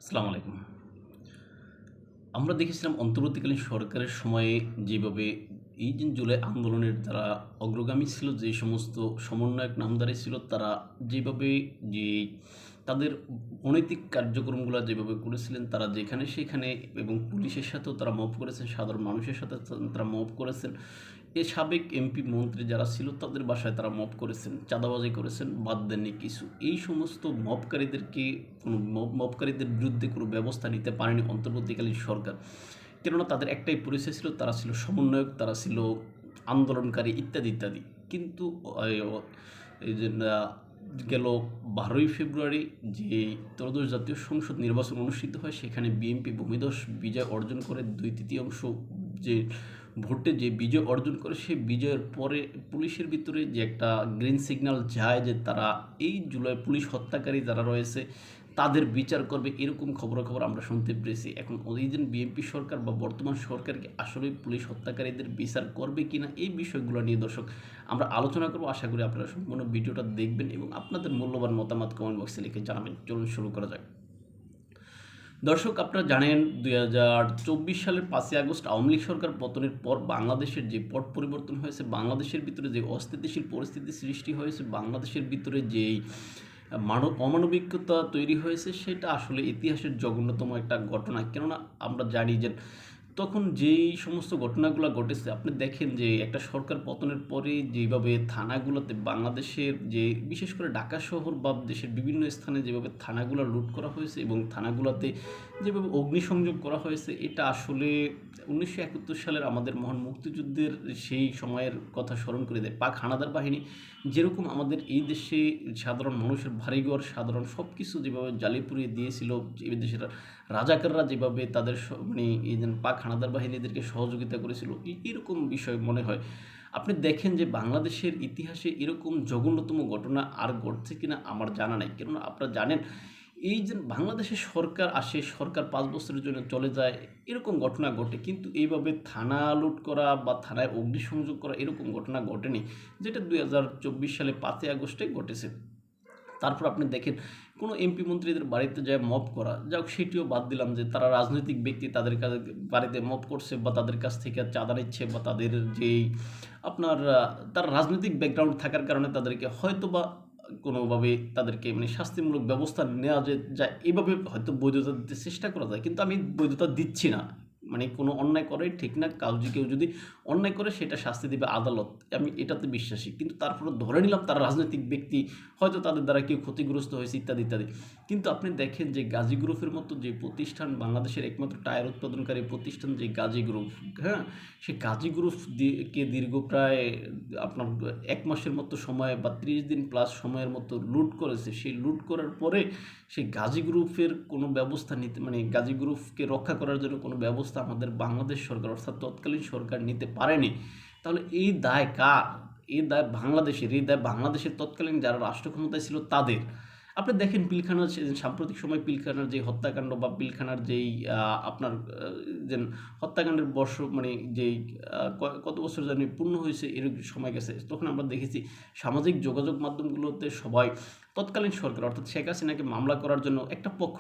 আসসালামু আলাইকুম। আমরা দেখেছিলাম অন্তর্বর্তীকালীন সরকারের সময়ে যেভাবে এই যে জুলাই আন্দোলনের যারা অগ্রগামী ছিল, যে সমস্ত সমন্বয়ক নামধারী ছিল, তারা যেভাবে যে তাদের অনৈতিক কার্যক্রমগুলো যেভাবে করেছিলেন, তারা যেখানে সেখানে এবং পুলিশের সাথেও তারা মব করেছেন, সাধারণ মানুষের সাথে তারা মব করেছেন। এ সাবেক এমপি মন্ত্রী যারা ছিল তাদের বাসায় তারা মব করেছেন, চাঁদাবাজি করেছেন, বাদ দেননি কিছু। এই সমস্ত মবকারীদেরকে কোনো মবকারীদের বিরুদ্ধে কোনো ব্যবস্থা নিতে পারেনি অন্তর্বর্তীকালীন সরকার। কেননা তাদের একটাই পরিচয় ছিল, তারা ছিল সমন্বয়ক, তারা ছিল আন্দোলনকারী ইত্যাদি ইত্যাদি। কিন্তু এই যে গেল 12ই ফেব্রুয়ারি যে ত্রয়োদশ জাতীয় সংসদ নির্বাচন অনুষ্ঠিত হয়, সেখানে বিএনপি ভূমিধস বিজয় অর্জন করে, 2/3 যে ভোটে যে বিজয় অর্জন করে, সেই বিজয়ের পরে পুলিশের ভিতরে যে একটা গ্রিন সিগন্যাল যায় যে তারা এই জুলাই পুলিশ হত্যাকারী যারা রয়েছে তাদের বিচার করবে, এরকম খবরাখবর আমরা শুনতে পেরেছি। এখন এই যে বিএনপি সরকার বা বর্তমান সরকারকে আসলেই পুলিশ হত্যাকারীদের বিচার করবে কিনা, এই বিষয়গুলো নিয়ে দর্শক আমরা আলোচনা করব। আশা করি আপনারা সম্পূর্ণ ভিডিওটা দেখবেন এবং আপনাদের মূল্যবান মতামত কমেন্ট বক্সে লিখে জানাবেন। চলুন শুরু করা যাক। দর্শক, আপনারা জানেন 2024 সালের 5ই আগস্ট আওয়ামী লীগ সরকার পতনের পর বাংলাদেশের যে পট পরিবর্তন হয়েছে, বাংলাদেশের ভিতরে যে অস্থিতিশীল পরিস্থিতি সৃষ্টি হয়েছে, বাংলাদেশের ভিতরে যেই অমানবিকতা তৈরি হয়েছে, সেটা আসলে ইতিহাসের জঘন্যতম একটা ঘটনা। কেননা আমরা জানি যে তখন যেই সমস্ত ঘটনাগুলো ঘটেছে, আপনি দেখেন যে একটা সরকার পতনের পরে যেভাবে থানাগুলোতে বাংলাদেশের যে বিশেষ করে ঢাকা শহর বা দেশের বিভিন্ন স্থানে যেভাবে থানাগুলো লুট করা হয়েছে এবং থানাগুলোতে যেভাবে অগ্নিসংযোগ করা হয়েছে, এটা আসলে 1971 সালের আমাদের মহান মুক্তিযুদ্ধের সেই সময়ের কথা স্মরণ করে দেয়। পাক হানাদার বাহিনী যেরকম আমাদের এই দেশে সাধারণ মানুষের বাড়িঘর সাধারণ সব কিছু যেভাবে জ্বালিয়ে পুড়িয়ে দিয়েছিল, এই দেশের রাজাকাররা যেভাবে তাদের মানে এই যে পাক হানাদার বাহিনীদেরকে সহযোগিতা করেছিল, এরকম বিষয় মনে হয়। আপনি দেখেন যে বাংলাদেশের ইতিহাসে এরকম জঘন্যতম ঘটনা আর ঘটছে কিনা আমার জানা নাই। কেননা আপনারা জানেন, এই যে বাংলাদেশের সরকার আসে, সরকার 5 বছরের জন্য চলে যায়, এরকম ঘটনা ঘটে, কিন্তু এইভাবে থানা লুট করা বা থানায় অগ্নিসংযোগ করা এরকম ঘটনা ঘটেনি, যেটা 2024 সালে 5ই আগস্টে ঘটেছে। তারপর আপনি দেখেন কোনো এমপি মন্ত্রীদের বাড়িতে যায় মব করা, যাক সেটিও বাদ দিলাম যে তারা রাজনৈতিক ব্যক্তি, তাদের কাছে বাড়িতে মব করছে বা তাদের কাছ থেকে চাঁদা নিচ্ছে বা তাদের যেই আপনার তার রাজনৈতিক ব্যাকগ্রাউন্ড থাকার কারণে তাদেরকে হয়তো বা কোনোভাবে তাদেরকে মানে শাস্তিমূলক ব্যবস্থা নেওয়া যায়, এভাবে হয়তো বৈধতা দিতে চেষ্টা করা যায়। কিন্তু আমি বৈধতা দিচ্ছি না, মানে কোনো অন্যায় করে ঠিক না, কেউ যদি অন্যায় করে সেটা শাস্তি দেবে আদালত, আমি এটাতে বিশ্বাসী। কিন্তু তারপরে ধরে নিলাম তারা রাজনৈতিক ব্যক্তি, হয়তো তাদের দ্বারা কেউ ক্ষতিগ্রস্ত হয়েছে ইত্যাদি ইত্যাদি। কিন্তু আপনি দেখেন যে গাজী গ্রুপের মতো যে প্রতিষ্ঠান, বাংলাদেশের একমাত্র টায়ার উৎপাদনকারী প্রতিষ্ঠান যে গাজী গ্রুপ, হ্যাঁ, সেই গাজী গ্রুপ কে দীর্ঘ প্রায় আপনার 1 মাসের মতো সময় বা 30 দিন প্লাস সময়ের মতো লুট করেছে। সেই লুট করার পরে সেই গাজী গ্রুপের কোনো ব্যবস্থা নিতে, মানে গাজী গ্রুপকে রক্ষা করার জন্য কোনো ব্যবস্থা আমাদের বাংলাদেশ সরকার অর্থাৎ তৎকালীন সরকার নিতে পারেনি। তাহলে এই দায় কার? এই দায় বাংলাদেশের, এই দায় বাংলাদেশের তৎকালীন যারা রাষ্ট্র ক্ষমতায় ছিল তাদের। আপনি দেখেন পিলখানার সাম্প্রতিক সময় পিলখানার যে হত্যাকাণ্ড বা পিলখানার যেই আপনার যে হত্যাকাণ্ডের বর্ষ মানে যেই কত বছর জানি পূর্ণ হয়েছে এরকম সময় গেছে, তখন আমরা দেখেছি সামাজিক যোগাযোগ মাধ্যমগুলোতে সবাই তৎকালীন সরকার অর্থাৎ শেখ হাসিনাকে মামলা করার জন্য একটা পক্ষ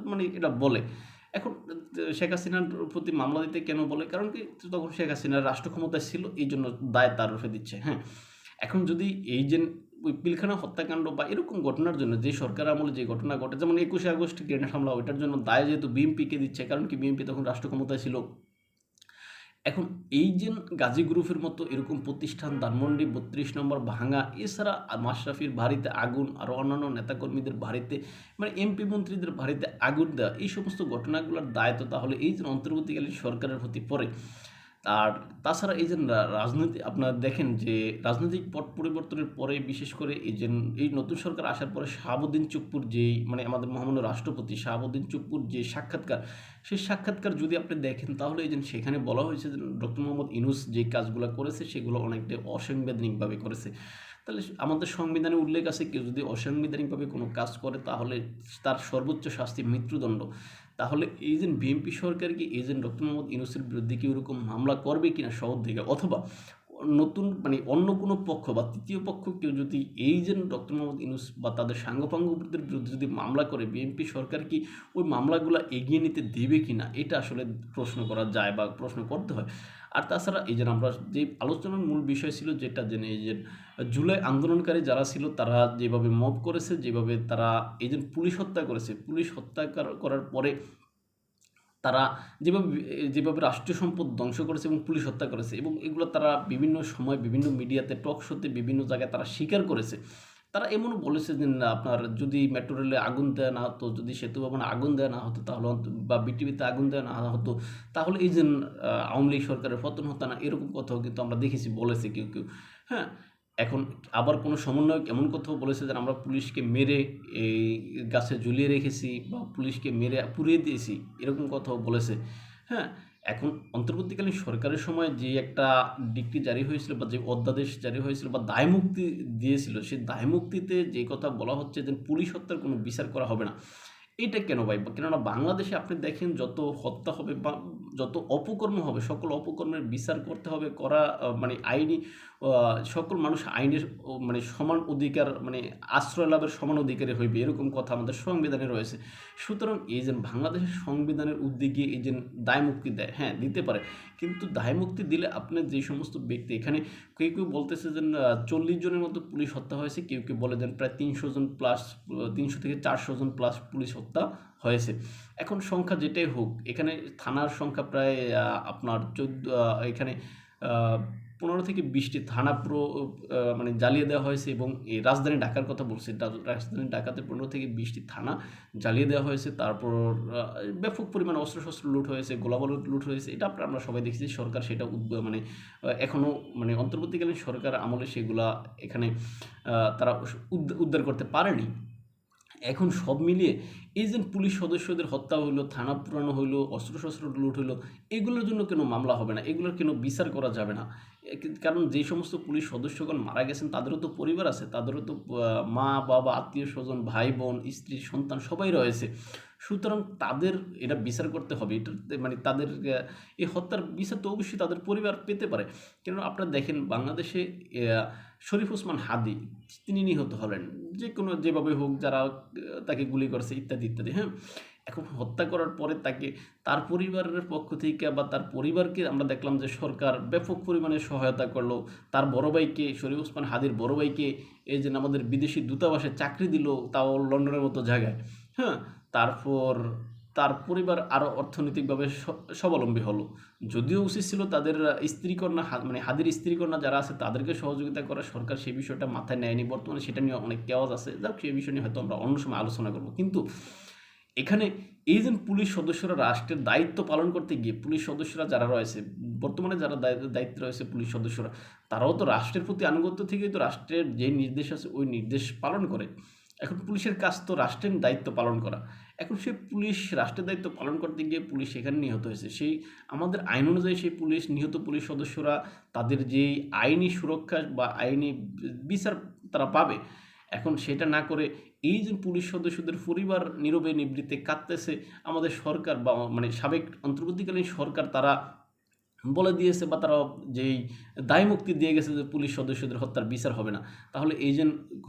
মানে এটা বলে। এখন শেখ হাসিনার প্রতি মামলা দিতে কেন বলে? কারণ কি, তখন শেখ হাসিনার রাষ্ট্র ক্ষমতায় ছিল, এই জন্য দায় তার উপরে দিচ্ছে। হ্যাঁ, এখন যদি এই যে ওই পিলখানা হত্যাকাণ্ড বা এরকম ঘটনার জন্য যে সরকার আমলে যে ঘটনা ঘটে, যেমন 21 আগস্ট গ্রেনেড হামলা, ওইটার জন্য দায় যেহেতু বিএনপিকে দিচ্ছে, কারণ কি বিএনপি তখন রাষ্ট্র ক্ষমতায় ছিল। এখন এই যে গাজী গ্রুপের মতো এরকম প্রতিষ্ঠান ধানমন্ডি 32 নম্বর ভাঙা, এছাড়া মাশরাফির বাড়িতে আগুন, আরও অন্যান্য নেতাকর্মীদের বাড়িতে, মানে এমপি মন্ত্রীদের বাড়িতে আগুন দেওয়া, এই সমস্ত ঘটনাগুলোর দায় তো তাহলে এই যে অন্তর্বর্তীকালীন সরকারের প্রতি পড়ে। আর তাছাড়া এই যে রাজনীতি আপনারা দেখেন যে রাজনৈতিক পট পরিবর্তনের পরে, বিশেষ করে এই নতুন সরকার আসার পরে শাহাবুদ্দিন চুপ্পুর যেই মানে আমাদের মহামান্য রাষ্ট্রপতি শাহাবুদ্দিন চুপ্পুর যে সাক্ষাৎকার, সেই সাক্ষাৎকার যদি আপনি দেখেন তাহলে এই যে সেখানে বলা হয়েছে যে ডক্টর মোহাম্মদ ইউনূস যে কাজগুলো করেছে সেগুলো অনেকটাই অসাংবিধানিকভাবে করেছে। তাহলে আমাদের সংবিধানে উল্লেখ আছে, কেউ যদি অসাংবিধানিকভাবে কোনো কাজ করে তাহলে তার সর্বোচ্চ শাস্তি মৃত্যুদণ্ড। তাহলে এই যে বিএনপি সরকার কি এই যে ডক্টর মোহাম্মদ ইউনূসের বিরুদ্ধে কি ওরকম মামলা করবে কিনা শহর থেকে, অথবা নতুন মানে অন্য কোনো পক্ষ বা তৃতীয় পক্ষ কেউ যদি এই যে ডক্টর মোহাম্মদ ইউনূস বা তাদের সাঙ্গপাঙ্গদের বিরুদ্ধে যদি মামলা করে, বিএনপি সরকার কি ওই মামলাগুলো এগিয়ে নিতে দেবে কি না, এটা আসলে প্রশ্ন করা যায় বা প্রশ্ন করতে হয়। আর তাছাড়া এই যে আমরা যে আলোচনার মূল বিষয় ছিল যেটা জেনে, এই যে জুলাই আন্দোলনকারী যারা ছিল তারা যেভাবে মব করেছে, যেভাবে তারা এই যে পুলিশ হত্যা করেছে, পুলিশ হত্যা করার পরে তারা যেভাবে যেভাবে রাষ্ট্রীয় সম্পদ ধ্বংস করেছে এবং পুলিশ হত্যা করেছে, এবং এগুলো তারা বিভিন্ন সময় বিভিন্ন মিডিয়াতে, টক শোতে, বিভিন্ন জায়গায় তারা স্বীকার করেছে। তারা এমনও বলেছে যে না, আপনার যদি মেট্রো রেলে আগুন দেওয়া না হতো, যদি সেতু ভবনে আগুন দেওয়া না হতো তাহলে বা বিটিভিতে আগুন দেওয়া না হতো তাহলে এই যে আওয়ামী লীগ সরকারের পতন হতো না, এরকম কথাও কিন্তু আমরা দেখেছি, বলেছে কেউ কেউ। হ্যাঁ, এখন আবার কোনো সমন্বয়ক এমন কথাও বলেছে যে আমরা পুলিশকে মেরে এই গাছে ঝুলিয়ে রেখেছি বা পুলিশকে মেরে পুড়িয়ে দিয়েছি, এরকম কথাও বলেছে। হ্যাঁ, এখন অন্তর্বর্তীকালীন সরকারের সময় যে একটা ডিক্রি জারি হয়েছিল বা যে অধ্যাদেশ জারি হয়েছিল বা দায়মুক্তি দিয়েছিল, সেই দায়মুক্তিতে যে কথা বলা হচ্ছে যে পুলিশ হত্যার কোনো বিচার করা হবে না, এটা কেন ভাই? কেননা বাংলাদেশে আপনি দেখেন যত হত্যা হবে বা যত অপকর্ম হবে, সকল অপকর্মের বিচার করতে হবে, করা মানে আইনি সকল মানুষ আইনের মানে সমান অধিকার, মানে আশ্রয় লাভের সমান অধিকারী হইবে, এরকম কথা আমাদের সংবিধানে রয়েছে। সুতরাং এই যে বাংলাদেশের সংবিধানের উদ্যোগে এই যে দায় মুক্তি দেয়, হ্যাঁ দিতে পারে, কিন্তু দায় মুক্তি দিলে আপনি যে সমস্ত ব্যক্তি এখানে, কেউ কেউ বলতেছে যে 40 জনের মতো পুলিশ হত্যা হয়েছে, কেউ কেউ বলে দেন প্রায় 300 জন প্লাস, 300 থেকে 400 জন প্লাস পুলিশ হত্যা হয়েছে। এখন সংখ্যা যেটাই হোক, এখানে থানার সংখ্যা প্রায় আপনার 14, এখানে 15 থেকে 20টি থানা পুরো মানে জ্বালিয়ে দেওয়া হয়েছে, এবং এই রাজধানী ঢাকার কথা বলছি, রাজধানী ঢাকাতে 15 থেকে 20টি থানা জ্বালিয়ে দেওয়া হয়েছে। তারপর ব্যাপক পরিমাণে অস্ত্রশস্ত্র লুট হয়েছে, গোলাবারুদ লুট হয়েছে, এটা আমরা সবাই দেখেছি। সরকার সেটা মানে এখনও মানে অন্তর্বর্তীকালীন সরকার আমলে সেগুলা এখানে তারা উদ্ধার করতে পারেনি। এখন সব মিলিয়ে এই যে পুলিশ সদস্যদের হত্যা হইলো, থানা পুরানো হইলো, অস্ত্রশস্ত্র লুট হইলো, এগুলোর জন্য কেন মামলা হবে না, এগুলোর কেন বিচার করা যাবে না? কারণ যে সমস্ত পুলিশ সদস্যগণ মারা গেছেন তাদেরও তো পরিবার আছে, তাদেরও তো মা বাবা, আত্মীয় স্বজন, ভাই বোন, স্ত্রী, সন্তান সবাই রয়েছে। সুতরাং তাদের এটা বিচার করতে হবে, এটা মানে তাদের এই হত্যার বিচার তো অবশ্যই তাদের পরিবার পেতে পারে। কেন আপনারা দেখেন বাংলাদেশে শরীফ ওসমান হাদি তিনি নিহত হলেন, যে কোনো যেভাবে হোক, যারা তাকে গুলি করছে ইত্যাদি ইত্যাদি। হ্যাঁ, এখন হত্যা করার পরে তাকে তার পরিবারের পক্ষ থেকে বা তার পরিবারকে আমরা দেখলাম যে সরকার ব্যাপক পরিমাণে সহায়তা করলো। তার বড় ভাইকে, শরীফ ওসমান হাদির বড় ভাইকে এই যে আমাদের বিদেশি দূতাবাসে চাকরি দিল, তাও লন্ডনের মতো জায়গায়। হ্যাঁ, তারপর তার পরিবার আরও অর্থনৈতিকভাবে স্বাবলম্বী হলো। যদিও উচিত ছিল তাদের স্ত্রীকন্যা, মানে হাদির স্ত্রীকন্যা যারা আছে তাদেরকে সহযোগিতা করা, সরকার সেই বিষয়টা মাথায় নেয়নি। বর্তমানে সেটা নিয়ে অনেক কেওয়াজ আছে, যাক সেই বিষয় নিয়ে হয়তো আমরা অন্য সময় আলোচনা করব। কিন্তু এখানে এই যে পুলিশ সদস্যরা রাষ্ট্রের দায়িত্ব পালন করতে গিয়ে, পুলিশ সদস্যরা যারা রয়েছে বর্তমানে, যারা দায়িত্বে রয়েছে পুলিশ সদস্যরা, তারাও তো রাষ্ট্রের প্রতি আনুগত্য থেকেই তো রাষ্ট্রের যে নির্দেশ আছে ওই নির্দেশ পালন করে। এখন পুলিশের কাজ তো রাষ্ট্রের দায়িত্ব পালন করা। এখন সেই পুলিশ রাষ্ট্রের দায়িত্ব পালন করতে গিয়ে পুলিশ সেখানে নিহত হয়েছে, সেই আমাদের আইন অনুযায়ী সেই নিহত পুলিশ সদস্যরা তাদের যেই আইনি সুরক্ষা বা আইনি বিচার তারা পাবে। এখন সেটা না করে এই যে পুলিশ সদস্যদের পরিবার নীরবে নিবৃত্তে কাঁদতেছে, আমাদের সরকার বা মানে সাবেক অন্তর্বর্তীকালীন সরকার তারা বলে দিয়েছে বা তারা যেই দায় মুক্তি দিয়ে গেছে যে পুলিশ সদস্যদের হত্যার বিচার হবে না, তাহলে এই যে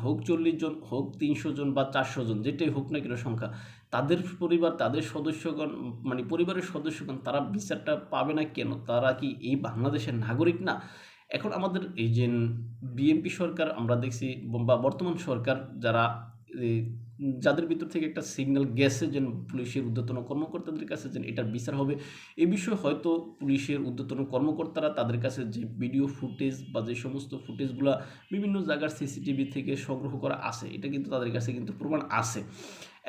হোক 40 জন, হোক 300 জন বা 400 জন, যেটাই হোক না কেন সংখ্যা, তাদের পরিবার, তাদের সদস্যগণ, মানে পরিবারের সদস্যগণ তারা বিচারটা পাবে না কেন? তারা কি এই বাংলাদেশের নাগরিক না? এখন আমাদের এই যে বিএনপি সরকার আমরা দেখছি বা বর্তমান সরকার যারা যাদের ভিতর থেকে একটা সিগন্যাল গেছে যে পুলিশের ঊর্ধ্বতন কর্মকর্তাদের কাছে যে এটার বিচার হবে, এই বিষয়ে হয়তো পুলিশের ঊর্ধ্বতন কর্মকর্তারা তাদের কাছে যে ভিডিও ফুটেজ বা যে সমস্ত ফুটেজগুলো বিভিন্ন জায়গার সিসিটিভি থেকে সংগ্রহ করা আছে, এটা কিন্তু তাদের কাছে কিন্তু প্রমাণ আছে।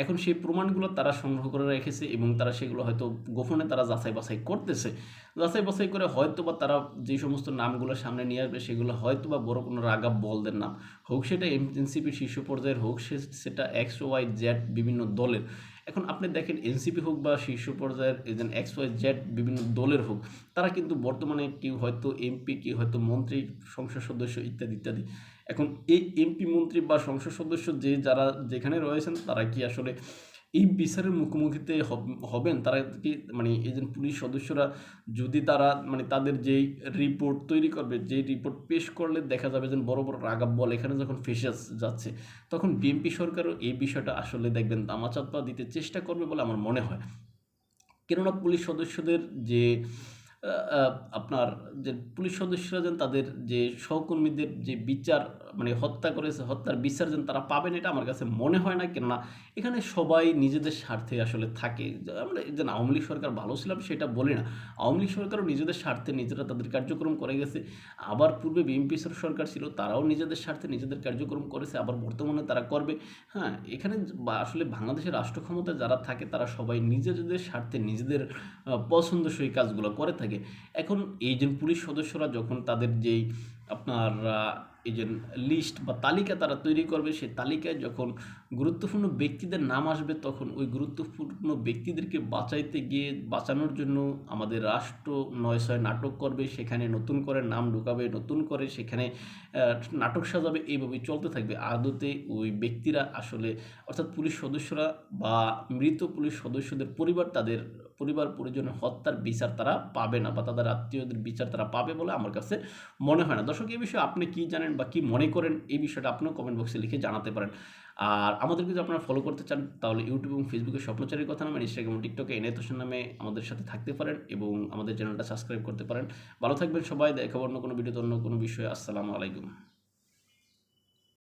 এখন সেই প্রমাণগুলো তারা সংগ্রহ করে রেখেছে এবং তারা সেগুলো হয়তো গোপনে তারা যাচাই বাছাই করতেছে। যাচাই বাছাই করে হয়তো বা তারা যে সমস্ত নামগুলো সামনে নিয়ে আসবে সেগুলো হয়তো বা বড় কোনো রাগাব বলদের নাম, হোক সেটা এনসিপির শীর্ষ পর্যায়ের, হোক সেটা এক্স ওয়াই জেড বিভিন্ন দলের। এখন আপনি দেখেন এনসিপি হোক বা শীর্ষ পর্যায়ের এক্স ওয়াই জেড বিভিন্ন দলের হোক, তারা কিন্তু বর্তমানে কেউ হয়তো এমপি, কেউ হয়তো মন্ত্রী, সংসদ সদস্য ইত্যাদি ইত্যাদি। এখন এই এমপি, মন্ত্রী বা সংসদ সদস্য যারা যেখানে রয়েছেন তারা কি আসলে এই বিচারের মুখোমুখিতে হবেন তারা কি, মানে এই যে পুলিশ সদস্যরা যদি তারা মানে তাদের যেই রিপোর্ট তৈরি করবে, যেই রিপোর্ট পেশ করলে দেখা যাবে যে বড় বড় রাগাব বল এখানে যখন ফেসে যাচ্ছে, তখন বিএনপি সরকারও এই বিষয়টা আসলে দেখবেন দামাচাপা দিতে চেষ্টা করবে বলে আমার মনে হয়। কেননা পুলিশ সদস্যদের যে আপনার যে পুলিশ সদস্যরা যেন তাদের যে সহকর্মীদের যে বিচার, মানে হত্যা করেছে হত্যার বিচার যেন তারা পাবেন, এটা আমার কাছে মনে হয় না। কেননা এখানে সবাই নিজেদের স্বার্থে আসলে থাকে। আমরা যে আওয়ামী লীগ সরকার ভালো ছিলাম সেটা বলি না, আওয়ামী লীগ সরকারও নিজেদের স্বার্থে নিজেরা তাদের কার্যক্রম করে গেছে। আবার পূর্বে বিএনপি সরকার ছিল, তারাও নিজেদের স্বার্থে নিজেদের কার্যক্রম করেছে, আবার বর্তমানে তারা করবে। হ্যাঁ, এখানে আসলে বাংলাদেশের রাষ্ট্র ক্ষমতায় যারা থাকে তারা সবাই নিজেদের স্বার্থে নিজেদের পছন্দসই কাজগুলো করে থাকে। এখন এই যে পুলিশ সদস্যরা যখন তাদের যেই আপনার এই যে লিস্ট বা তালিকা তারা তৈরি করবে, সেই তালিকায় যখন গুরুত্বপূর্ণ ব্যক্তিদের নাম আসবে, তখন ওই গুরুত্বপূর্ণ ব্যক্তিদেরকে বাঁচাইতে গিয়ে বাঁচানোর জন্য আমাদের রাষ্ট্র নয় নাটক করবে, সেখানে নতুন করে নাম ঢুকাবে, নতুন করে সেখানে নাটক সাজাবে, এইভাবেই চলতে থাকবে। আদতে ওই ব্যক্তিরা আসলে, অর্থাৎ পুলিশ সদস্যরা বা মৃত পুলিশ সদস্যদের পরিবার, তাদের পরিবার পরিজনের হত্যার বিচার তারা পাবে না, বা তাদের আত্মীয়দের বিচার তারা পাবে বলে আমার কাছে মনে হয় না। দর্শক, এই বিষয়ে আপনি কি জানেন বা কি মনে করেন, এই বিষয়টা আপনিও কমেন্ট বক্সে লিখে জানাতে পারেন। আর আমাদেরকে যদি আপনারা ফলো করতে চান, তাহলে ইউটিউব এবং ফেসবুকে স্বপ্নচারীর কথা নামে, ইনস্টাগ্রাম এবং টিকটকে এনায়েত হোসেন নামে আমাদের সাথে থাকতে পারেন এবং আমাদের চ্যানেলটা সাবস্ক্রাইব করতে পারেন। ভালো থাকবেন সবাই, দেখা অন্য কোনো ভিডিওতে অন্য কোনো বিষয়ে। আসসালামু আলাইকুম।